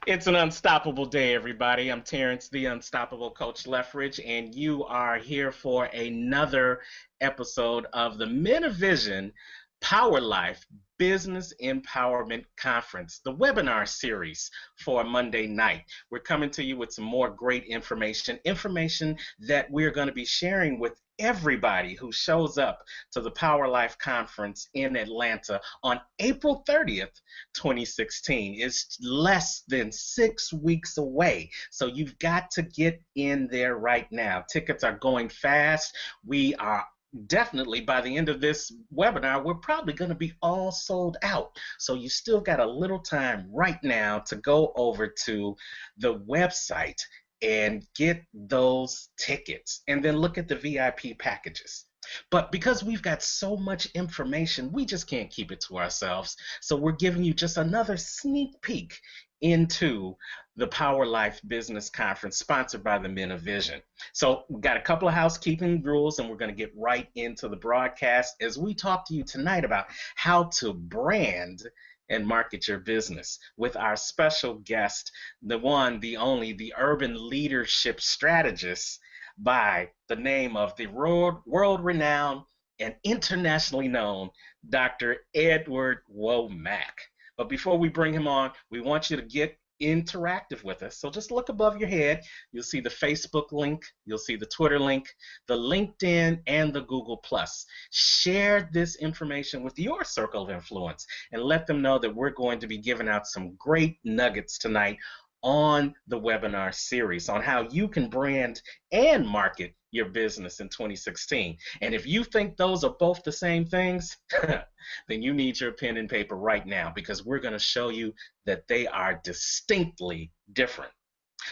It's an unstoppable day, everybody. I'm Terrence, the Unstoppable Coach Leffridge, and you are here for another episode of the Men of Vision Power Life Business Empowerment Conference, the webinar series for Monday night. We're coming to you with some more great information that we're going to be sharing with everybody who shows up to the Power Life Conference in Atlanta on April 30th, 2016. It's less than 6 weeks away. So you've got to get in there right now. Tickets are going fast. We are definitely by the end of this webinar, we're probably going to be all sold out. So you still got a little time right now to go over to the website and get those tickets and then look at the VIP packages. But because we've got so much information, we just can't keep it to ourselves. So we're giving you just another sneak peek into the Power Life Business Conference sponsored by the Men of Vision. So we've got a couple of housekeeping rules and we're going to get right into the broadcast as we talk to you tonight about how to brand and market your business with our special guest, the one, the only, the urban leadership strategist by the name of the world-renowned and internationally known Dr. Edward Womack. But before we bring him on, we want you to get interactive with us. So just look above your head. You'll see the Facebook link, you'll see the Twitter link, the LinkedIn, and the Google+. Share this information with your circle of influence and let them know that we're going to be giving out some great nuggets tonight on the webinar series on how you can brand and market your business in 2016. And if you think those are both the same things, then you need your pen and paper right now because we're going to show you that they are distinctly different.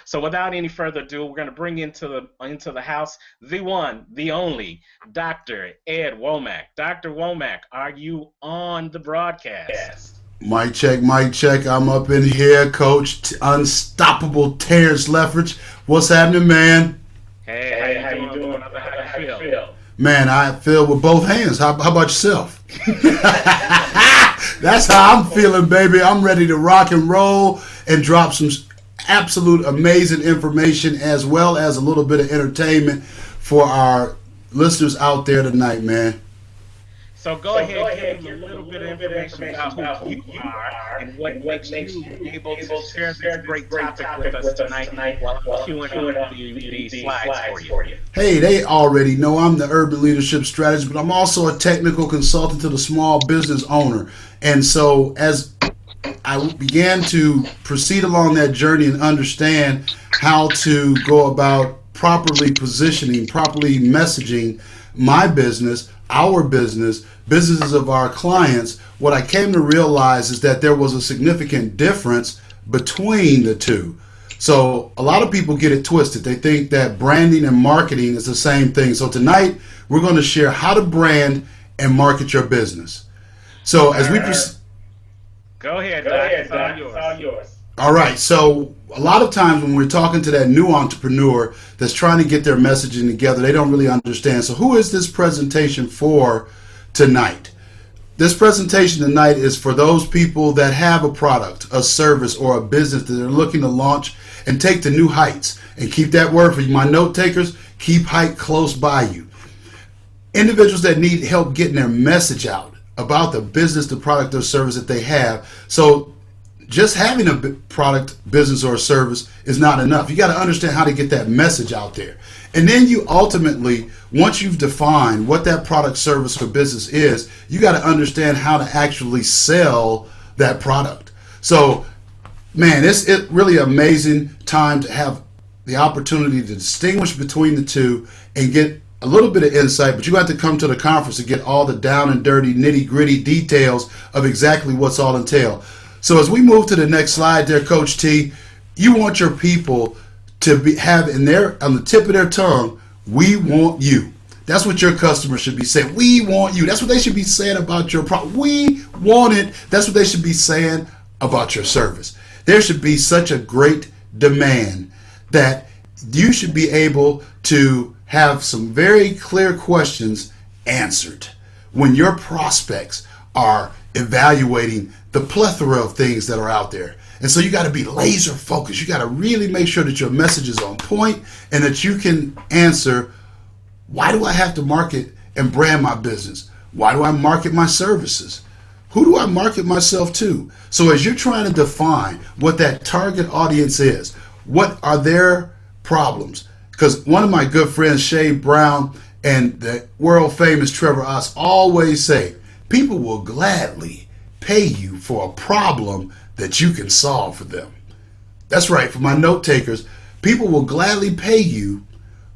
So without any further ado, we're going to bring into the house the one, the only, Dr. Ed Womack. Dr. Womack, are you on the broadcast? Yes. Mic check. I'm up in here, Coach Unstoppable Terrence Leffridge. What's happening, man? Hey, how you doing? How you feel? Man, I feel with both hands. How about yourself? That's how I'm feeling, baby. I'm ready to rock and roll and drop some absolute amazing information as well as a little bit of entertainment for our listeners out there tonight, man. So go ahead, give them a little bit of information about who you are and what makes you able to share this great topic with us tonight while I'm queuing up the slides for you. Hey, they already know I'm the urban leadership strategist, but I'm also a technical consultant to the small business owner. And so as I began to proceed along that journey and understand how to go about properly positioning, properly messaging my business, our business, businesses of our clients, what I came to realize is that there was a significant difference between the two. So a lot of people get it twisted. They think that branding and marketing is the same thing. So tonight we're going to share how to brand and market your business. So as we go ahead, Doc. It's all yours. All right. So a lot of times when we're talking to that new entrepreneur that's trying to get their messaging together, they don't really understand. So who is this presentation for tonight? This presentation tonight is for those people that have a product, a service, or a business that they're looking to launch and take to new heights. And keep that word for you, my note takers, keep height close by you. Individuals that need help getting their message out about the business, the product, or service that they have. So just having a product, business, or a service is not enough. You got to understand how to get that message out there. And then you ultimately, once you've defined what that product, service, or business is, you got to understand how to actually sell that product. So, man, it's really amazing time to have the opportunity to distinguish between the two and get a little bit of insight, but you have to come to the conference to get all the down and dirty, nitty gritty details of exactly what's all entailed. So as we move to the next slide there, Coach T, you want your people to have on the tip of their tongue, we want you. That's what your customers should be saying. We want you. That's what they should be saying about your product. We want it. That's what they should be saying about your service. There should be such a great demand that you should be able to have some very clear questions answered when your prospects are evaluating the plethora of things that are out there. And so you got to be laser focused. You got to really make sure that your message is on point and that you can answer, why do I have to market and brand my business? Why do I market my services? Who do I market myself to? So as you're trying to define what that target audience is, what are their problems? Because one of my good friends, Shay Brown, and the world famous Trevor Oss always say, people will gladly pay you for a problem that you can solve for them. That's right, for my note takers, people will gladly pay you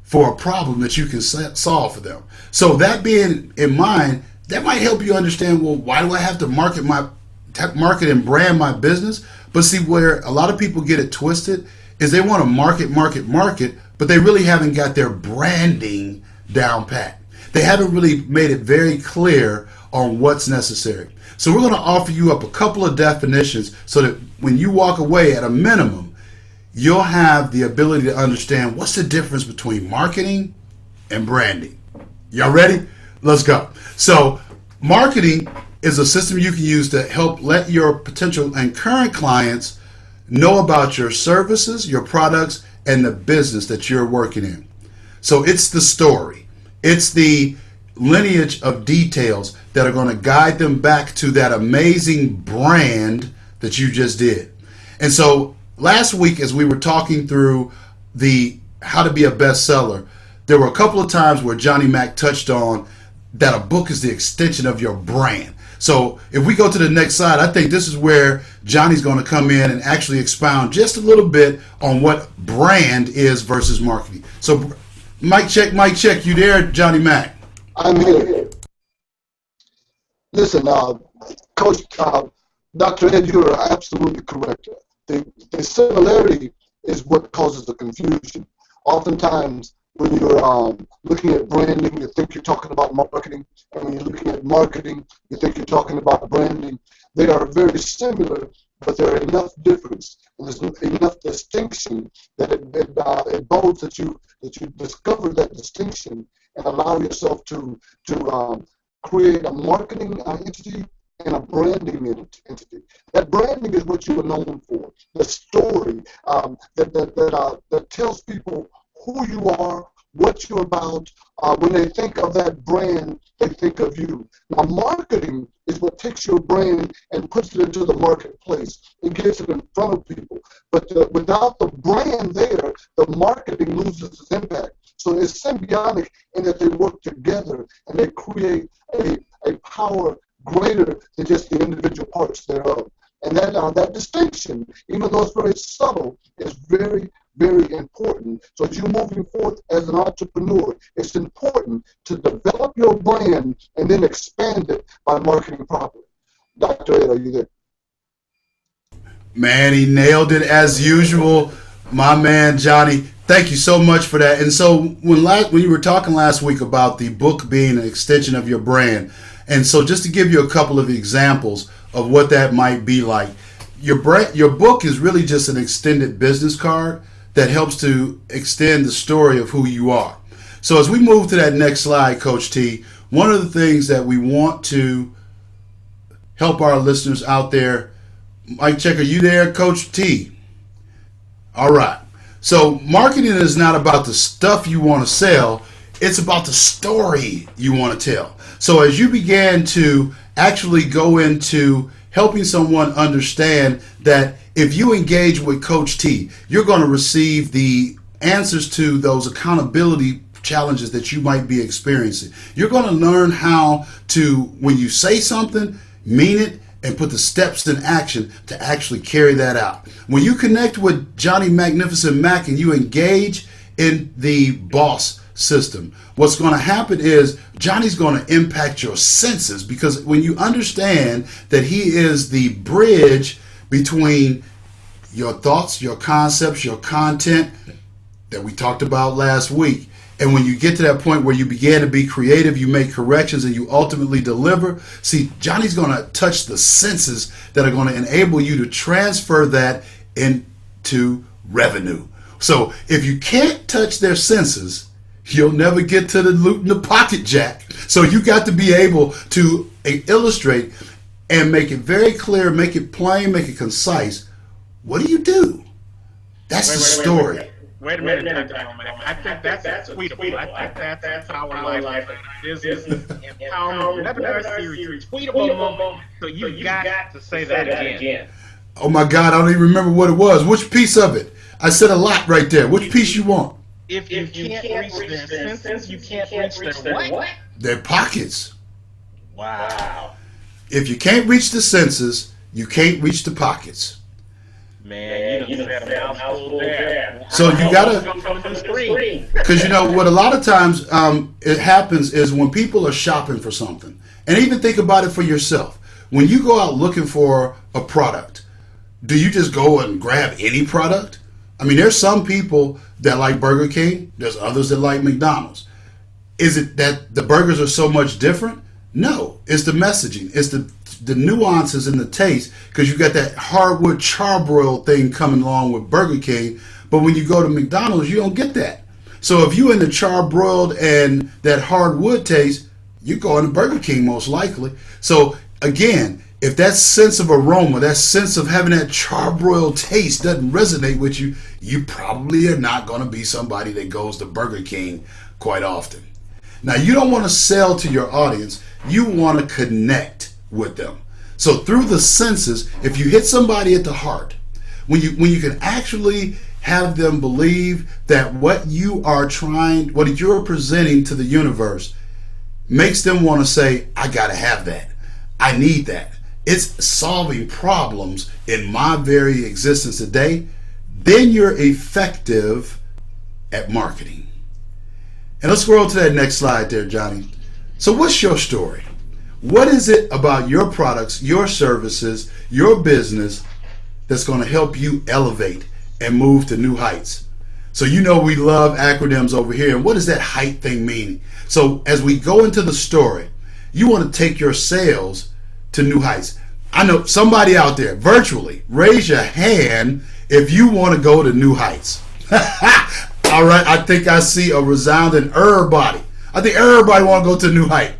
for a problem that you can solve for them. So that being in mind, that might help you understand, well, why do I have to market and brand my business? But see, where a lot of people get it twisted is they want to market, but they really haven't got their branding down pat. They haven't really made it very clear on what's necessary. So we're going to offer you up a couple of definitions so that when you walk away, at a minimum, you'll have the ability to understand what's the difference between marketing and branding. Y'all ready? Let's go. So marketing is a system you can use to help let your potential and current clients know about your services, your products, and the business that you're working in. So it's the story. It's the lineage of details that are going to guide them back to that amazing brand that you just did. And so last week, as we were talking through the how to be a bestseller, there were a couple of times where Johnny Mac touched on that a book is the extension of your brand. So if we go to the next slide, I think this is where Johnny's going to come in and actually expound just a little bit on what brand is versus marketing. So mic check, you there, Johnny Mac? I'm here. Listen, Coach, Dr. Ed, you're absolutely correct. The similarity is what causes the confusion. Oftentimes, when you're looking at branding, you think you're talking about marketing, and when you're looking at marketing, you think you're talking about branding. They are very similar, but there are enough difference, and there's enough distinction that it bodes that you discover that distinction and allow yourself to create a marketing entity and a branding entity. That branding is what you are known for, the story that tells people who you are, what you're about. When they think of that brand, they think of you. Now, marketing is what takes your brand and puts it into the marketplace. It gets it in front of people. But without the brand there, the marketing loses its impact. So it's symbiotic in that they work together and they create a power greater than just the individual parts thereof. And that distinction, even though it's very subtle, is very, very important. So as you're moving forth as an entrepreneur, it's important to develop your brand and then expand it by marketing properly. Dr. Ed, are you there? Man, he nailed it as usual. My man, Johnny, thank you so much for that. And so when you were talking last week about the book being an extension of your brand, and so just to give you a couple of examples of what that might be like, your book is really just an extended business card that helps to extend the story of who you are. So as we move to that next slide, Coach T, one of the things that we want to help our listeners out there, Mike Check, are you there, Coach T? All right. So marketing is not about the stuff you want to sell. It's about the story you want to tell. So as you began to actually go into helping someone understand that if you engage with Coach T, you're going to receive the answers to those accountability challenges that you might be experiencing. You're going to learn how to, when you say something, mean it, and put the steps in action to actually carry that out. When you connect with Johnny Magnificent Mac and you engage in the boss system, what's going to happen is Johnny's going to impact your senses, because when you understand that he is the bridge between your thoughts, your concepts, your content that we talked about last week, and when you get to that point where you begin to be creative, you make corrections, and you ultimately deliver, see, Johnny's going to touch the senses that are going to enable you to transfer that into revenue. So if you can't touch their senses, you'll never get to the loot in the pocket, Jack. So you got to be able to illustrate and make it very clear, make it plain, make it concise What do you do? That's the story. Wait a minute, Dr. Roman. I think that's tweetable. I think that's a Power Life Business Empowerment Webinar Series tweetable moment. So you got to say that again. Oh my God, I don't even remember what it was. Which piece of it? I said a lot right there. Which piece you want? If you can't reach their senses, you can't reach their what? Their pockets. Wow. If you can't reach the senses, you can't reach the pockets. Man, you done said a mouthful there. So you gotta, because you know what a lot of times it happens is when people are shopping for something, and even think about it for yourself. When you go out looking for a product, do you just go and grab any product? I mean, there's some people that like Burger King. There's others that like McDonald's. Is it that the burgers are so much different? No, it's the messaging. It's the nuances in the taste, because you got that hardwood charbroiled thing coming along with Burger King, but when you go to McDonald's, you don't get that. So if you're in the charbroiled and that hardwood taste, you're going to Burger King most likely. So again, if that sense of aroma, that sense of having that charbroiled taste doesn't resonate with you, you probably are not going to be somebody that goes to Burger King quite often. Now, you don't want to sell to your audience. You want to connect with them. So through the senses, if you hit somebody at the heart, when you can actually have them believe that what you're presenting to the universe makes them want to say, I gotta have that. I need that. It's solving problems in my very existence today. Then you're effective at marketing. And let's scroll to that next slide there, Johnny. So what's your story? What is it about your products, your services, your business that's going to help you elevate and move to new heights? So you know we love acronyms over here. And what does that height thing mean? So as we go into the story, you want to take your sales to new heights. I know somebody out there virtually, raise your hand if you want to go to new heights. All right, I think I see a resounding everybody. I think everybody want to go to a new height.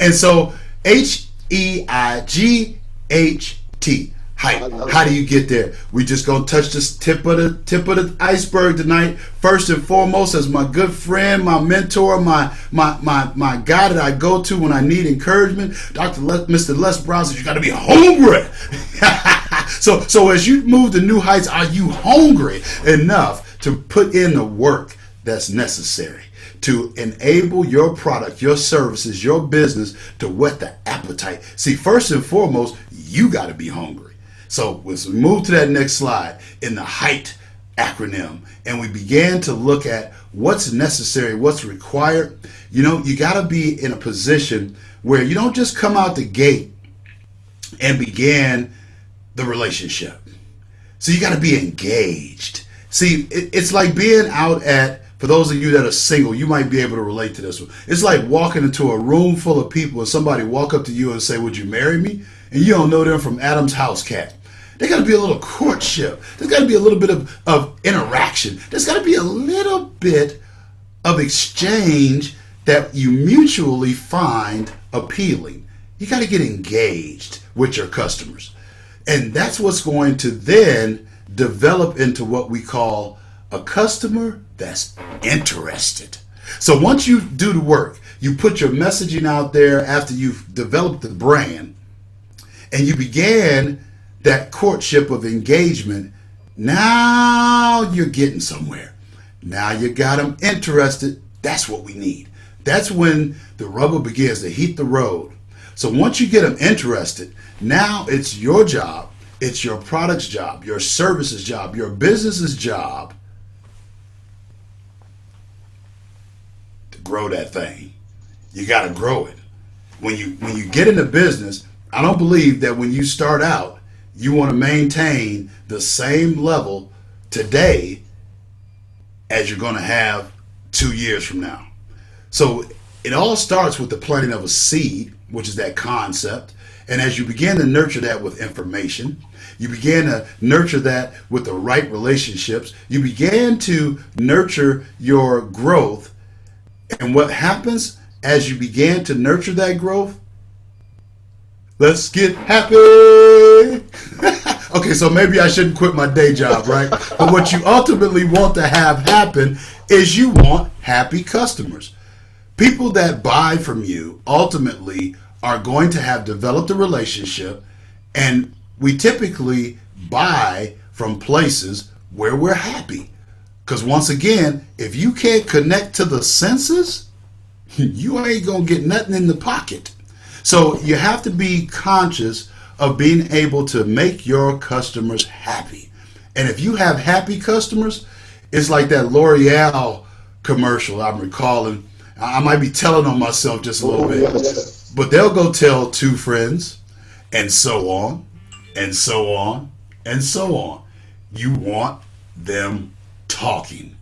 And so HEIGHT, height. How do you get there? We just gonna touch the tip of the iceberg tonight. First and foremost, as my good friend, my mentor, my guy that I go to when I need encouragement, Mr. Les Brown says you got to be hungry. So as you move to new heights, are you hungry enough to put in the work that's necessary to enable your product, your services, your business to whet the appetite? See, first and foremost, you got to be hungry. So let's move to that next slide in the height acronym, and we began to look at what's necessary, what's required. You know, you got to be in a position where you don't just come out the gate and begin the relationship. So you got to be engaged. See, it's like being out at, for those of you that are single, you might be able to relate to this one. It's like walking into a room full of people and somebody walk up to you and say, would you marry me? And you don't know them from Adam's house cat. There got to be a little courtship. There's got to be a little bit of interaction. There's got to be a little bit of exchange that you mutually find appealing. You got to get engaged with your customers. And that's what's going to then develop into what we call a customer that's interested. So once you do the work, you put your messaging out there after you've developed the brand, and you began that courtship of engagement, now you're getting somewhere. Now you got them interested. That's what we need. That's when the rubber begins to heat the road. So once you get them interested, now it's your job, it's your product's job, your service's job, your business's job to grow that thing. You got to grow it. When you get into business, I don't believe that when you start out, you want to maintain the same level today as you're going to have 2 years from now. So it all starts with the planting of a seed, which is that concept. And as you begin to nurture that with information, you begin to nurture that with the right relationships, you begin to nurture your growth. And what happens as you begin to nurture that growth? Let's get happy. Okay, so maybe I shouldn't quit my day job, right? But what you ultimately want to have happen is you want happy customers. People that buy from you ultimately are going to have developed a relationship, and we typically buy from places where we're happy. Because once again, if you can't connect to the senses, you ain't going to get nothing in the pocket. So you have to be conscious of being able to make your customers happy. And if you have happy customers, it's like that L'Oreal commercial I'm recalling. I might be telling on myself just a little bit, Yes. but they'll go tell two friends, and so on, and so on, and so on. You want them talking.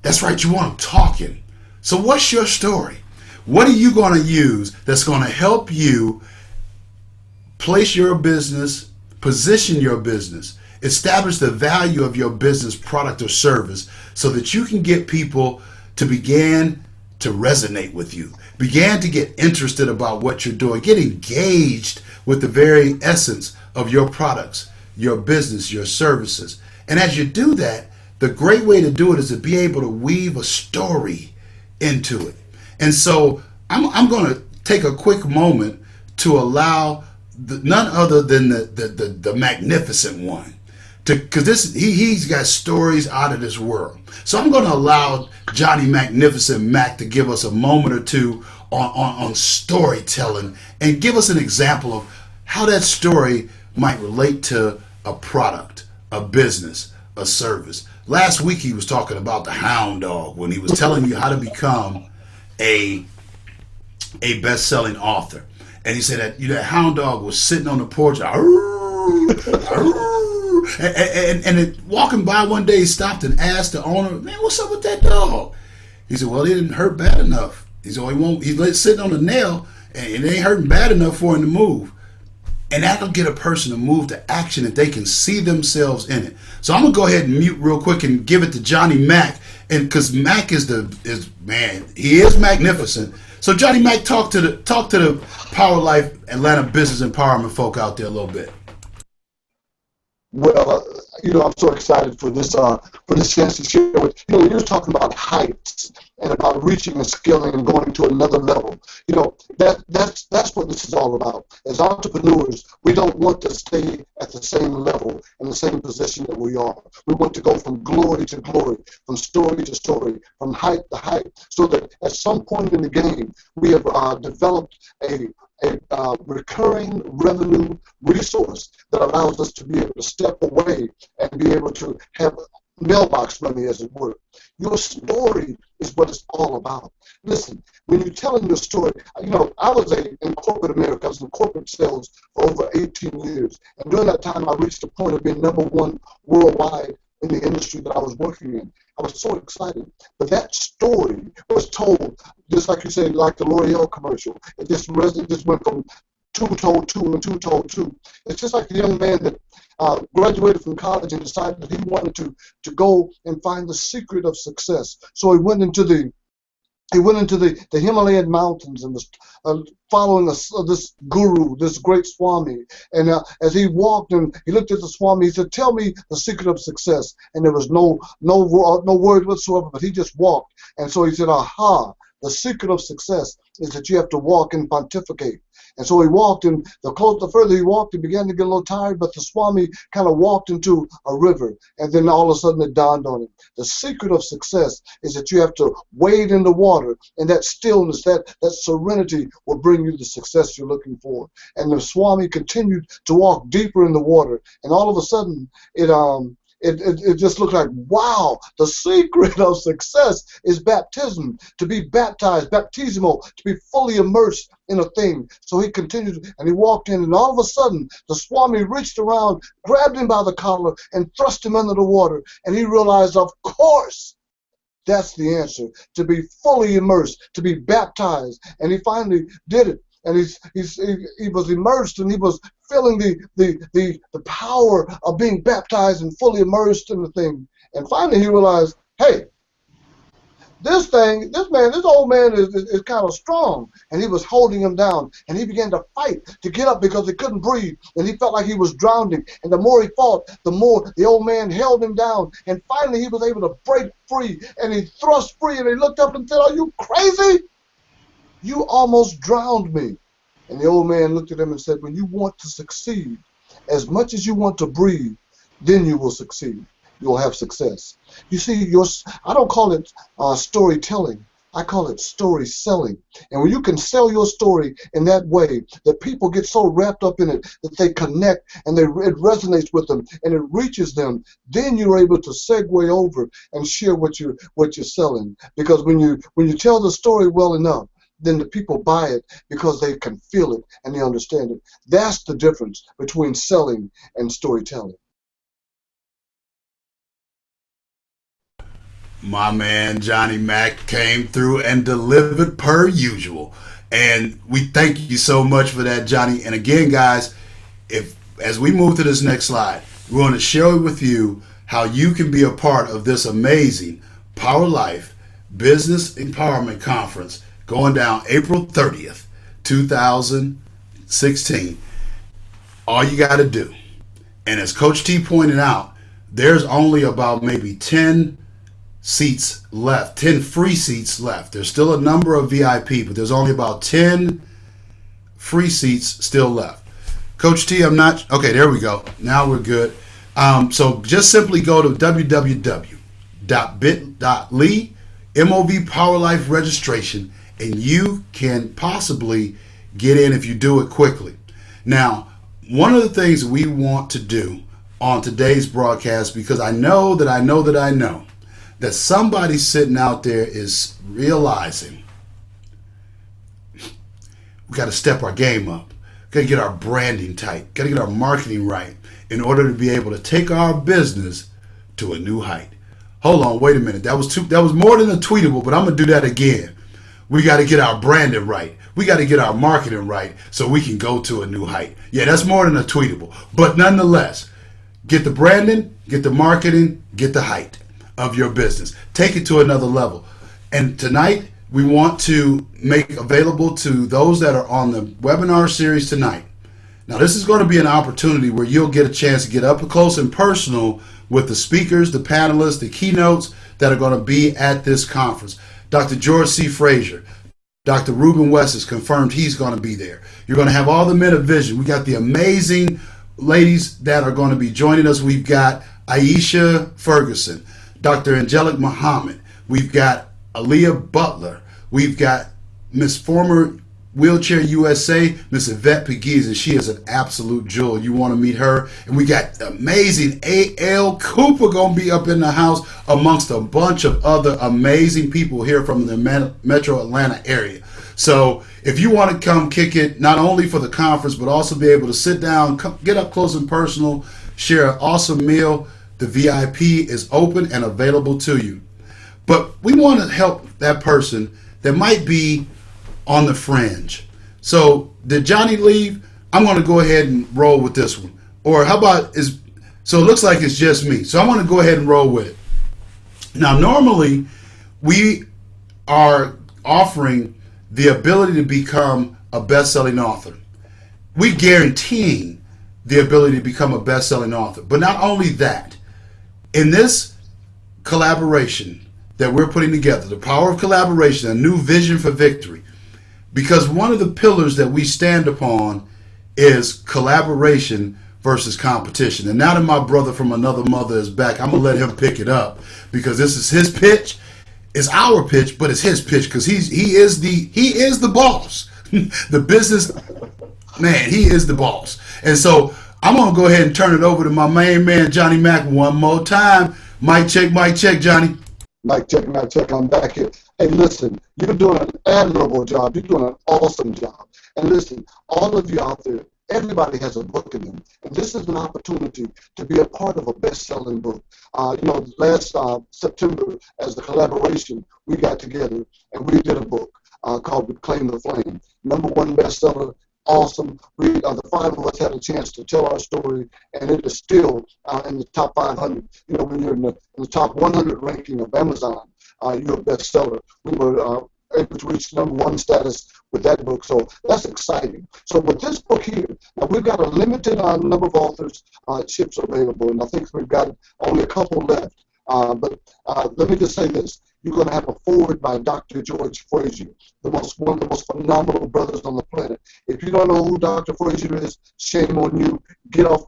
That's right, you want them talking. So what's your story? What are you going to use that's going to help you place your business, position your business, establish the value of your business, product, or service so that you can get people to begin to resonate with you, begin to get interested about what you're doing, get engaged with the very essence of your products, your business, your services. And as you do that, the great way to do it is to be able to weave a story into it. And so I'm going to take a quick moment to allow none other than the magnificent one, because he's got stories out of this world. So I'm going to allow Johnny Magnificent Mac to give us a moment or two on storytelling and give us an example of how that story might relate to a product, a business, a service. Last week he was talking about the hound dog when he was telling you how to become a best-selling author. And he said that that hound dog was sitting on the porch, and walking by one day, he stopped and asked the owner, "Man, what's up with that dog?" He said, "Well, he didn't hurt bad enough." He said, "Well, he won't. He's sitting on the nail, and it ain't hurting bad enough for him to move." And that'll get a person to move to action if they can see themselves in it. So I'm gonna go ahead and mute real quick and give it to Johnny Mac, and because Mac is man, he is magnificent. So Johnny Mac, talk to the Power Life Atlanta business empowerment folk out there a little bit. Well, I'm so excited for this chance to share with you're talking about heights and about reaching and scaling and going to another level. That's what this is all about. As entrepreneurs, we don't want to stay at the same level in the same position that we are. We want to go from glory to glory, from story to story, from height to height, so that at some point in the game we have developed a recurring revenue resource that allows us to be able to step away and be able to have mailbox money, as it were. Your story is what it's all about. Listen, when you're telling your story, I was in corporate America. I was in corporate sales for over 18 years. And during that time, I reached the point of being number one worldwide in the industry that I was working in. I was so excited. But that story was told, just like you said, like the L'Oreal commercial. It just went from two told two and two told two. It's just like the young man that graduated from college and decided that he wanted to go and find the secret of success. So he went into the Himalayan mountains and was following this guru, this great Swami. And as he walked and he looked at the Swami, he said, "Tell me the secret of success." And there was no word whatsoever, but he just walked. And so he said, "Aha, the secret of success is that you have to walk and pontificate." And so he walked, and the further he walked, he began to get a little tired, but the Swami kind of walked into a river, and then all of a sudden it dawned on him. The secret of success is that you have to wade in the water, and that stillness, that serenity will bring you the success you're looking for. And the Swami continued to walk deeper in the water, and all of a sudden it just looked like, wow, the secret of success is baptism, to be baptized, baptismo, to be fully immersed in a thing. So he continued, and he walked in, and all of a sudden, the Swami reached around, grabbed him by the collar, and thrust him under the water, and he realized, of course, that's the answer, to be fully immersed, to be baptized. And he finally did it. And he was immersed, and he was feeling the power of being baptized and fully immersed in the thing. And finally he realized, hey, this old man is kind of strong. And he was holding him down. And he began to fight to get up because he couldn't breathe. And he felt like he was drowning. And the more he fought, the more the old man held him down. And finally he was able to break free. And he thrust free. And he looked up and said, "Are you crazy? You almost drowned me." And the old man looked at him and said, "When you want to succeed, as much as you want to breathe, then you will succeed. You'll have success." You see, I don't call it storytelling. I call it story selling. And when you can sell your story in that way, that people get so wrapped up in it that they connect and it resonates with them and it reaches them, then you're able to segue over and share what you're selling. Because when you tell the story well enough, then the people buy it because they can feel it and they understand it. That's the difference between selling and storytelling. My man Johnny Mack came through and delivered per usual. And we thank you so much for that, Johnny. And again, guys, if as we move to this next slide, we want to share with you how you can be a part of this amazing Power Life Business Empowerment Conference going down April 30th, 2016. All you got to do, and as Coach T pointed out, there's only about maybe 10 seats left, 10 free seats left. There's still a number of VIP, but there's only about 10 free seats still left. Coach T, I'm not, okay, there we go. Now we're good. So just simply go to www.bit.ly, MOV Powerlife registration, and you can possibly get in if you do it quickly. Now, one of the things we want to do on today's broadcast, because I know that somebody sitting out there is realizing we got to step our game up. Got to get our branding tight. Got to get our marketing right in order to be able to take our business to a new height. Hold on, wait a minute. That was more than a tweetable, but I'm going to do that again. We got to get our branding right. We got to get our marketing right so we can go to a new height. Yeah, that's more than a tweetable. But nonetheless, get the branding, get the marketing, get the height of your business. Take it to another level. And tonight, we want to make available to those that are on the webinar series tonight. Now, this is going to be an opportunity where you'll get a chance to get up close and personal with the speakers, the panelists, the keynotes that are going to be at this conference. Dr. George C. Frazier, Dr. Ruben West has confirmed he's going to be there. You're going to have all the men of vision. We got the amazing ladies that are going to be joining us. We've got Aisha Ferguson, Dr. Angelic Muhammad. We've got Aaliyah Butler. We've got Miss Former Wheelchair USA, Miss Yvette Pegues, and she is an absolute jewel. You want to meet her. And we got amazing A.L. Cooper going to be up in the house amongst a bunch of other amazing people here from the Metro Atlanta area. So if you want to come kick it, not only for the conference, but also be able to sit down, get up close and personal, share an awesome meal, the VIP is open and available to you. But we want to help that person that might be on the fringe. So did Johnny leave? I'm going to go ahead and roll with this one. Or how about so it looks like it's just me. So I'm going to go ahead and roll with it. Now, normally we are offering the ability to become a best-selling author. We're guaranteeing the ability to become a best-selling author. But not only that, in this collaboration that we're putting together, the power of collaboration, a new vision for victory, because one of the pillars that we stand upon is collaboration versus competition. And now that my brother from another mother is back, I'm going to let him pick it up because this is his pitch. It's our pitch, but it's his pitch because he is the boss. The business man, he is the boss. And so I'm going to go ahead and turn it over to my main man, Johnny Mack, one more time. Mic check, Johnny. Mic check, I'm back here. Hey, listen, you're doing an admirable job. You're doing an awesome job. And listen, all of you out there, everybody has a book in them. And this is an opportunity to be a part of a best-selling book. Last September, as a collaboration, we got together and we did a book called Reclaim the Flame. #1 bestseller awesome. The five of us had a chance to tell our story, and it is still in the top 500. You know, when you're in the top 100 ranking of Amazon, you're a bestseller. We were able to reach #1 status with that book, so that's exciting. So with this book here, now we've got a limited number of authors ships available, and I think we've got only a couple left. But let me just say this. You're going to have a foreword by Dr. George Frazier, one of the most phenomenal brothers on the planet. If you don't know who Dr. Frazier is, shame on you. Get off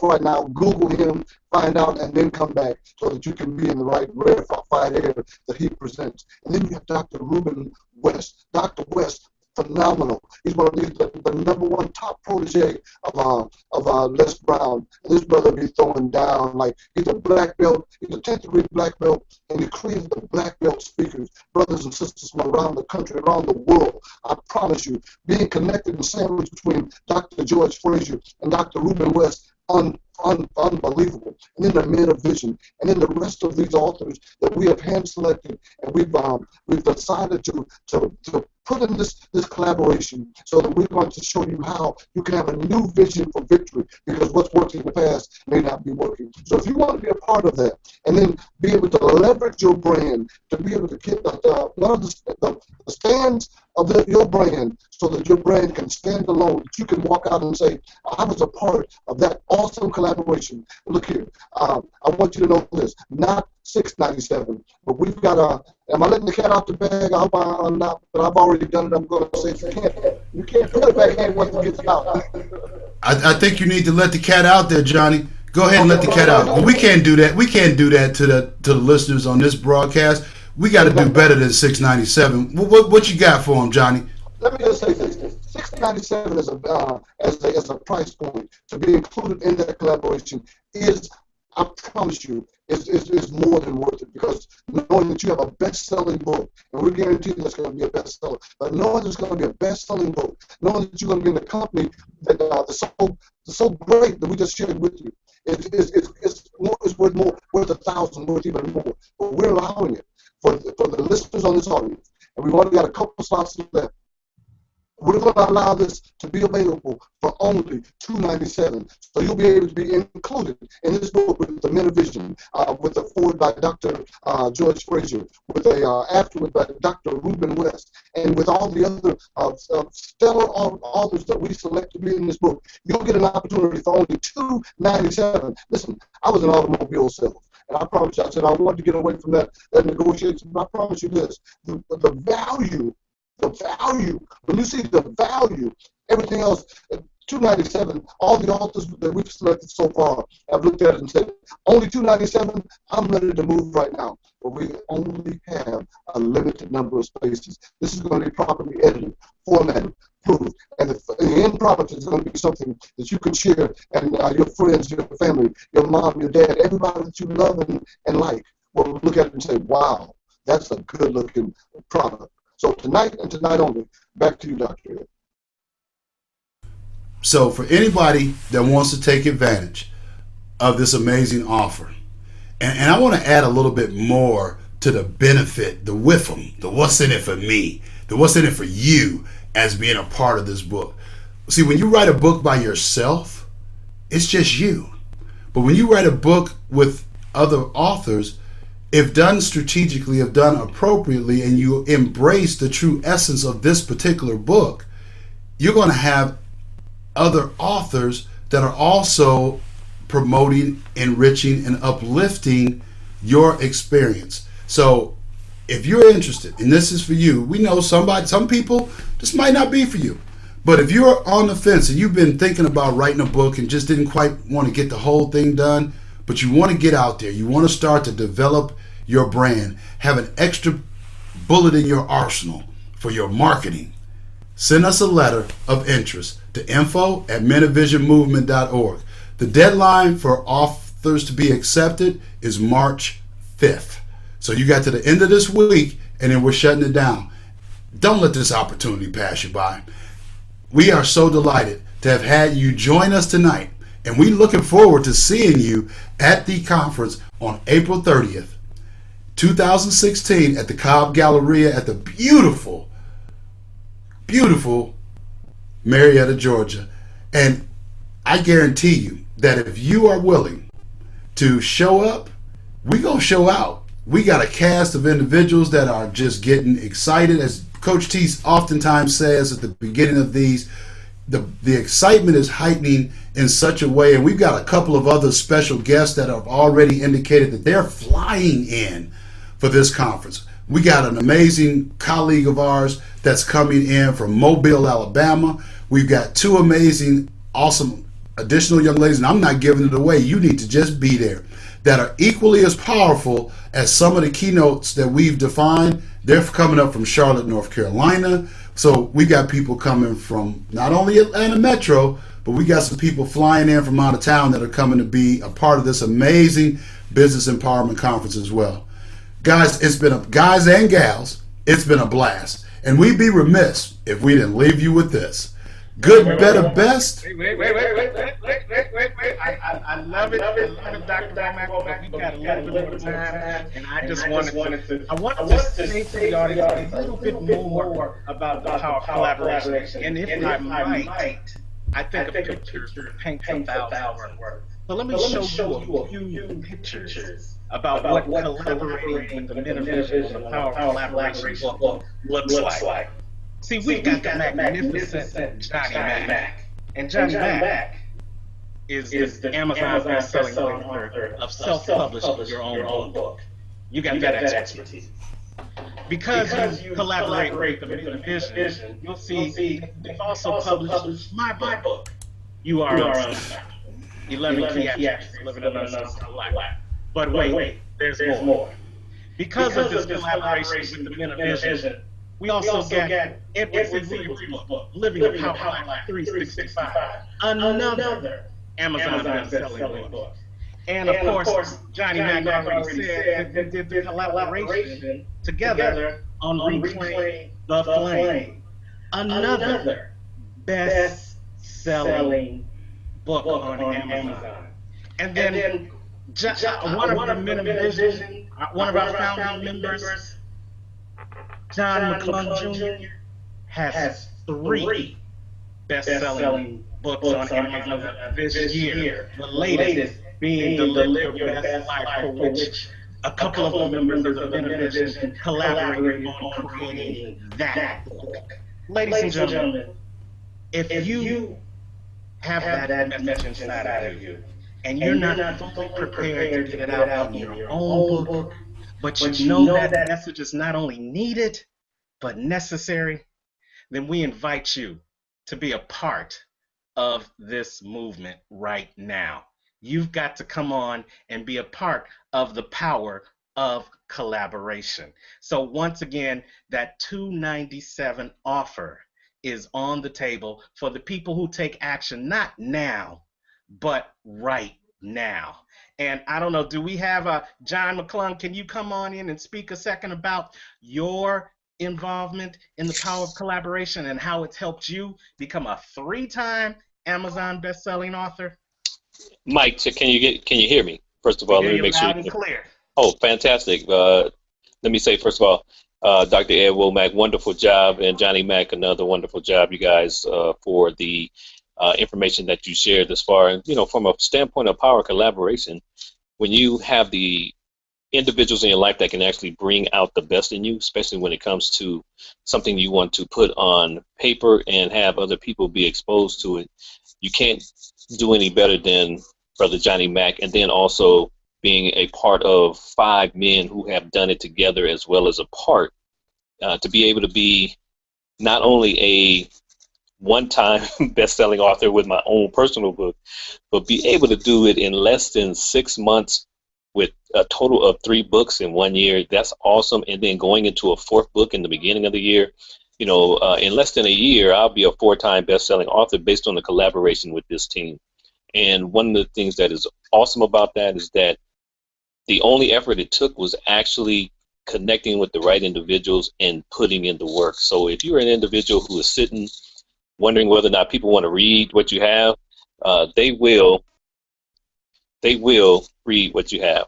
right now, Google him, find out, and then come back so that you can be in the right rarefied air that he presents. And then you have Dr. Reuben West. Dr. West, phenomenal. He's one of the #1 top protege of Les Brown. And this brother be throwing down like he's a black belt. He's a 10th degree black belt, and he created the black belt speakers, brothers and sisters from around the country, around the world. I promise you, being connected and sandwiched between Dr. George Frazier and Dr. Reuben West, unbelievable. And then the Men of Vision, and then the rest of these authors that we have hand selected, and we've decided to put in this collaboration so that we're going to show you how you can have a new vision for victory, because what's worked in the past may not be working. So if you want to be a part of that, and then be able to leverage your brand to be able to get one of the stands of your brand, so that your brand can stand alone, that you can walk out and say, I was a part of that awesome collaboration. Look here, I want you to know this, not $6.97, but we've got am I letting the cat out the bag? I hope I'm not, but I've already done it. I'm going to say you can't put it back in once it gets out. I think you need to let the cat out there, Johnny. Go ahead and let the cat out. But we can't do that. We can't do that to the listeners on this broadcast. We got to do better than $6.97. What you got for them, Johnny? Let me just say this: $6.97 as a price point to be included in that collaboration is, I promise you, is more than worth it, because knowing that you have a best-selling book, and we're guaranteed that's going to be a bestseller, but knowing there's going to be a best-selling book, knowing that you're going to be in a company that is so great that we just shared with you, it's worth 1,000, worth even more. But we're allowing it for the listeners on this audience, and we've only got a couple slots left. We're going to allow this to be available for only $2.97. So you'll be able to be included in this book with the Men of Vision, with a foreword by Dr. George Frazier, with a afterward by Dr. Reuben West, and with all the other stellar authors that we select to be in this book. You'll get an opportunity for only $2.97. Listen, I was an automobile salesman. And I promise you, I said I wanted to get away from that negotiation. But I promise you this: the value, when you see the value, everything else, $2.97. All the authors that we've selected so far have looked at it and said, only $2.97. I'm ready to move right now. But we only have a limited number of spaces. This is going to be properly edited, formatted, approved, and the end product is going to be something that you can share, and your friends, your family, your mom, your dad, everybody that you love and like will look at it and say, wow, that's a good-looking product. So tonight and tonight only, back to you, Dr. Ed. So for anybody that wants to take advantage of this amazing offer, and I want to add a little bit more to the benefit, the WIFM, the what's in it for me, the what's in it for you as being a part of this book. See, when you write a book by yourself, it's just you. But when you write a book with other authors, if done strategically, if done appropriately, and you embrace the true essence of this particular book, you're going to have other authors that are also promoting, enriching, and uplifting your experience. So if you're interested, and this is for you, we know some people, this might not be for you. But if you're on the fence and you've been thinking about writing a book and just didn't quite want to get the whole thing done, but you want to get out there, you want to start to develop your brand, have an extra bullet in your arsenal for your marketing, send us a letter of interest to info@menofvisionmovement.org. The deadline for authors to be accepted is March 5th. So you got to the end of this week, and then we're shutting it down. Don't let this opportunity pass you by. We are so delighted to have had you join us tonight, and we're looking forward to seeing you at the conference on April 30th, 2016 at the Cobb Galleria at the beautiful Marietta, Georgia. And I guarantee you that if you are willing to show up, we gonna show out. We got a cast of individuals that are just getting excited. As Coach T oftentimes says at the beginning of these, the excitement is heightening in such a way, and we've got a couple of other special guests that have already indicated that they're flying in for this conference. We got an amazing colleague of ours that's coming in from Mobile, Alabama. We've got two amazing, awesome additional young ladies, and I'm not giving it away. You need to just be there, that are equally as powerful as some of the keynotes that we've defined. They're coming up from Charlotte, North Carolina. So we got people coming from not only Atlanta Metro, but we got some people flying in from out of town that are coming to be a part of this amazing business empowerment conference as well. Guys, guys and gals, it's been a blast. And we'd be remiss if we didn't leave you with this. Good, better, best. Wait. I love it. I love it, Dr. Womack, but we got a little bit more time, and I wanted to say to the audience a little bit more about the power of collaboration. And if I might, I think a picture paints 1,000 words. So let me show you a few pictures about what collaborating with the men of vision and the power of collaboration book looks like. See, we've got the magnificent Johnny Mack. And Johnny Mack is the Amazon best-selling author of self-publishing your own book. You got that expertise. Because you collaborate with the Men of Vision, you'll see they've also published my book. You are unstoppable. 11 key attributes living an unstoppable life. But wait, there's more. Because of this collaboration with the Men of Vision, we also got Edward Williams' book, Living a Powerful Life 365, another Amazon best-selling book. And of course, Johnny Mack already said that we did the collaboration together on Reclaim the Flame, another best-selling book on Amazon. And then one of the Men of Vision, one of our founding members, John McClung Jr. has 3 best-selling books on Amazon this year. The latest being the Live Your Best Life, for which a couple of the members of the Men of Vision collaborated on creating that book. Ladies and gentlemen, if you have that message inside of you, and you're not fully prepared to get it out in your own book, but you know that message is not only needed, but necessary, then we invite you to be a part of this movement right now. You've got to come on and be a part of the power of collaboration. So once again, that $297 offer is on the table for the people who take action, not now, but right now. And I don't know, do we have John McClung? Can you come on in and speak a second about your involvement in the power of collaboration and how it's helped you become a 3-time Amazon best-selling author? Mike, so can you hear me? First of all, let me make sure. Loud and clear. Oh, fantastic. Let me say, first of all, Dr. Ed Womack, wonderful job, and Johnny Mack, another wonderful job, you guys, for the information that you shared thus far. And, from a standpoint of power collaboration, when you have the individuals in your life that can actually bring out the best in you, especially when it comes to something you want to put on paper and have other people be exposed to it, you can't do any better than Brother Johnny Mack, and then also being a part of 5 men who have done it together as well as a part to be able to be not only a one-time best-selling author with my own personal book, but be able to do it in less than 6 months with a total of 3 books in 1 year. That's awesome. And then going into a 4th book in the beginning of the year, in less than a year, I'll be a 4-time best-selling author based on the collaboration with this team. And one of the things that is awesome about that is that the only effort it took was actually connecting with the right individuals and putting in the work. So if you're an individual who is sitting wondering whether or not people want to read what you have, they will read what you have.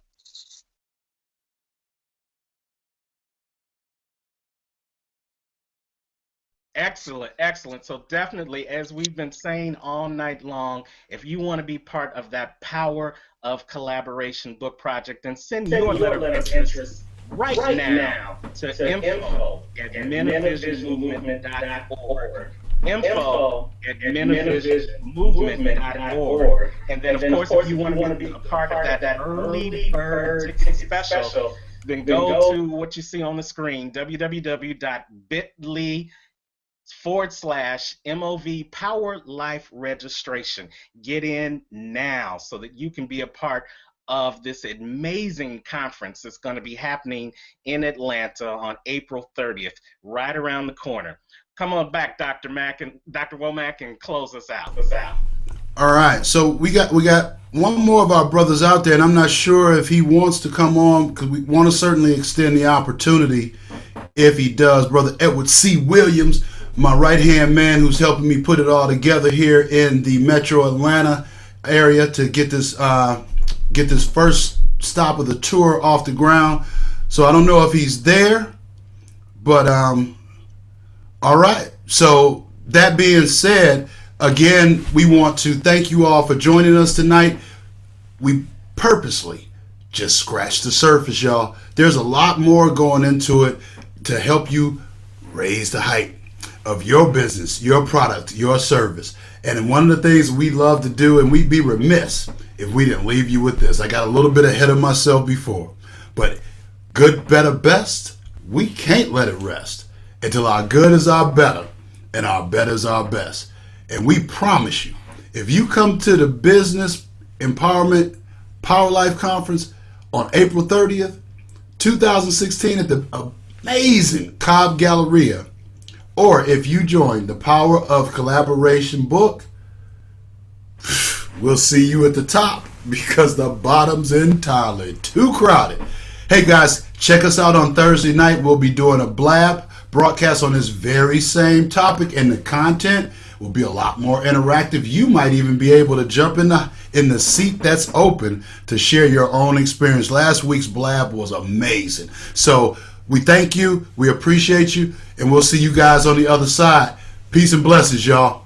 Excellent, excellent. So definitely, as we've been saying all night long, if you want to be part of that Power of Collaboration book project, then send your letter of interest right now to info at menovisionmovement.org. Info at menovisionmovement.org. And then, of course, if you want to be a part of that early bird ticket special, then go to what you see on the screen, www.bit.ly/MOV Powerlife registration. Get in now so that you can be a part of this amazing conference that's going to be happening in Atlanta on April 30th, right around the corner. Come on back, Dr. Mack and Dr. Womack, and close us out. All right, so we got one more of our brothers out there, and I'm not sure if he wants to come on because we want to certainly extend the opportunity if he does. Brother Edward C. Williams, my right-hand man who's helping me put it all together here in the Metro Atlanta area to get this first stop of the tour off the ground. So I don't know if he's there, but all right. So that being said, again, we want to thank you all for joining us tonight. We purposely just scratched the surface, y'all. There's a lot more going into it to help you raise the height of your business, your product, your service. And one of the things we love to do, and we'd be remiss if we didn't leave you with this. I got a little bit ahead of myself before, but good, better, best, we can't let it rest until our good is our better and our better is our best. And we promise you, if you come to the Business Empowerment Power Life Conference on April 30th, 2016 at the amazing Cobb Galleria, or if you join the Power of Collaboration book, we'll see you at the top because the bottom's entirely too crowded. Hey guys, check us out on Thursday night. We'll be doing a blab broadcast on this very same topic, and the content will be a lot more interactive. You might even be able to jump in the seat that's open to share your own experience. Last week's blab was amazing. So we thank you, we appreciate you, and we'll see you guys on the other side. Peace and blessings, y'all.